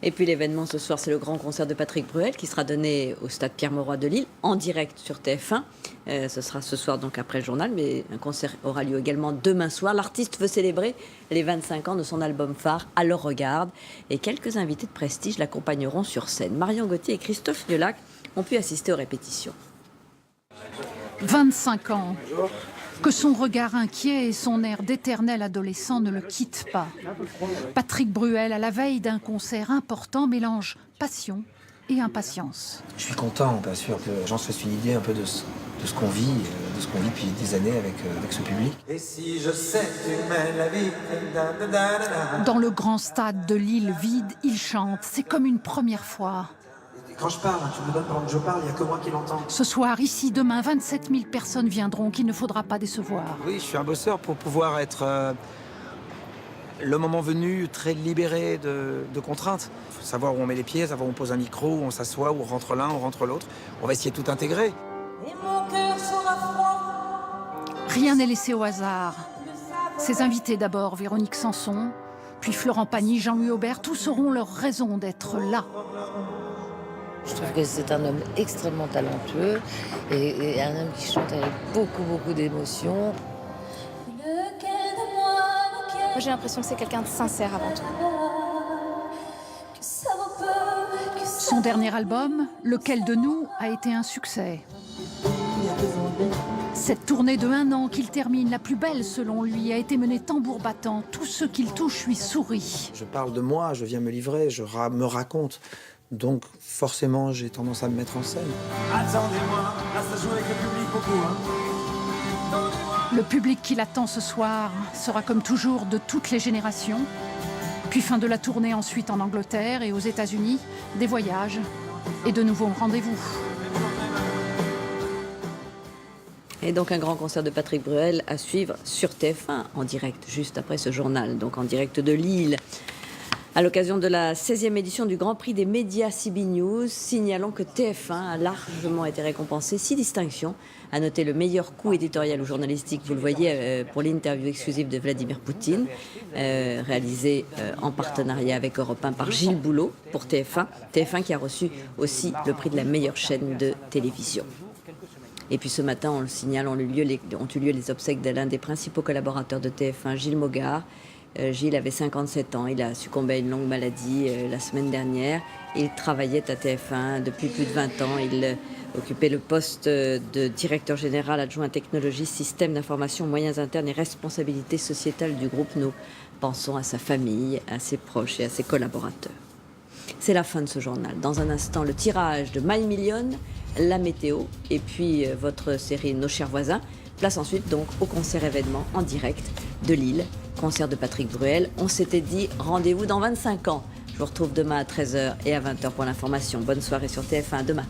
Et puis l'événement ce soir, c'est le grand concert de Patrick Bruel qui sera donné au stade Pierre-Mauroy de Lille en direct sur TF1. Ce sera ce soir donc après le journal, mais un concert aura lieu également demain soir. L'artiste veut célébrer les 25 ans de son album phare, Alors Regarde. Et quelques invités de prestige l'accompagneront sur scène. Marion Gauthier et Christophe Niolac ont pu assister aux répétitions. 25 ans. Que son regard inquiet et son air d'éternel adolescent ne le quittent pas. Patrick Bruel, à la veille d'un concert important, mélange passion et impatience. Je suis content, bien sûr, que les gens se fassent une idée un peu de ce qu'on vit, depuis des années avec ce public. Et si je sais que tu mènes la vie. Dans le grand stade de Lille vide, il chante. C'est comme une première fois. Quand je parle, tu me donnes pendant que je parle, il n'y a que moi qui l'entends. Ce soir, ici, demain, 27 000 personnes viendront qu'il ne faudra pas décevoir. Oui, je suis un bosseur pour pouvoir être, le moment venu, très libéré de contraintes. Il faut savoir où on met les pieds, savoir où on pose un micro, où on s'assoit, où on rentre l'un, où on rentre l'autre. On va essayer de tout intégrer. Et mon cœur sera froid. Rien n'est laissé au hasard. Ses invités d'abord, Véronique Sanson, puis Florent Pagny, Jean-Louis Aubert, tous auront leur raison d'être là. Je trouve que c'est un homme extrêmement talentueux et un homme qui chante avec beaucoup d'émotion. Moi, j'ai l'impression que c'est quelqu'un de sincère avant tout. Son dernier album, Lequel de nous, a été un succès. Cette tournée de 1 an qu'il termine, la plus belle selon lui, a été menée tambour battant. Tout ce qu'il touche lui sourit. Je parle de moi, je viens me livrer, me raconte. Donc forcément, j'ai tendance à me mettre en scène. Attendez-moi, là ça joue avec le public beaucoup. Le public qui l'attend ce soir sera comme toujours de toutes les générations. Puis fin de la tournée ensuite en Angleterre et aux États-Unis, des voyages et de nouveaux rendez-vous. Et donc un grand concert de Patrick Bruel à suivre sur TF1 en direct, juste après ce journal, donc en direct de Lille. À l'occasion de la 16e édition du Grand Prix des médias CB News, signalons que TF1 a largement été récompensé. 6 distinctions. À noter le meilleur coup éditorial ou journalistique, vous le voyez, pour l'interview exclusive de Vladimir Poutine, réalisée en partenariat avec Europe 1 par Gilles Boulot pour TF1. TF1 qui a reçu aussi le prix de la meilleure chaîne de télévision. Et puis ce matin, on le signale, ont eu lieu les obsèques de l'un des principaux collaborateurs de TF1, Gilles Mogard. Gilles avait 57 ans, il a succombé à une longue maladie la semaine dernière. Il travaillait à TF1 depuis plus de 20 ans. Il occupait le poste de directeur général adjoint technologie, système d'information, moyens internes et responsabilité sociétale du groupe. Nous pensons à sa famille, à ses proches et à ses collaborateurs. C'est la fin de ce journal. Dans un instant, le tirage de My Million, la météo et puis votre série Nos chers voisins. Place ensuite donc au concert événement en direct de Lille. Concert de Patrick Bruel. On s'était dit rendez-vous dans 25 ans. Je vous retrouve demain à 13h et à 20h pour l'information. Bonne soirée sur TF1 demain.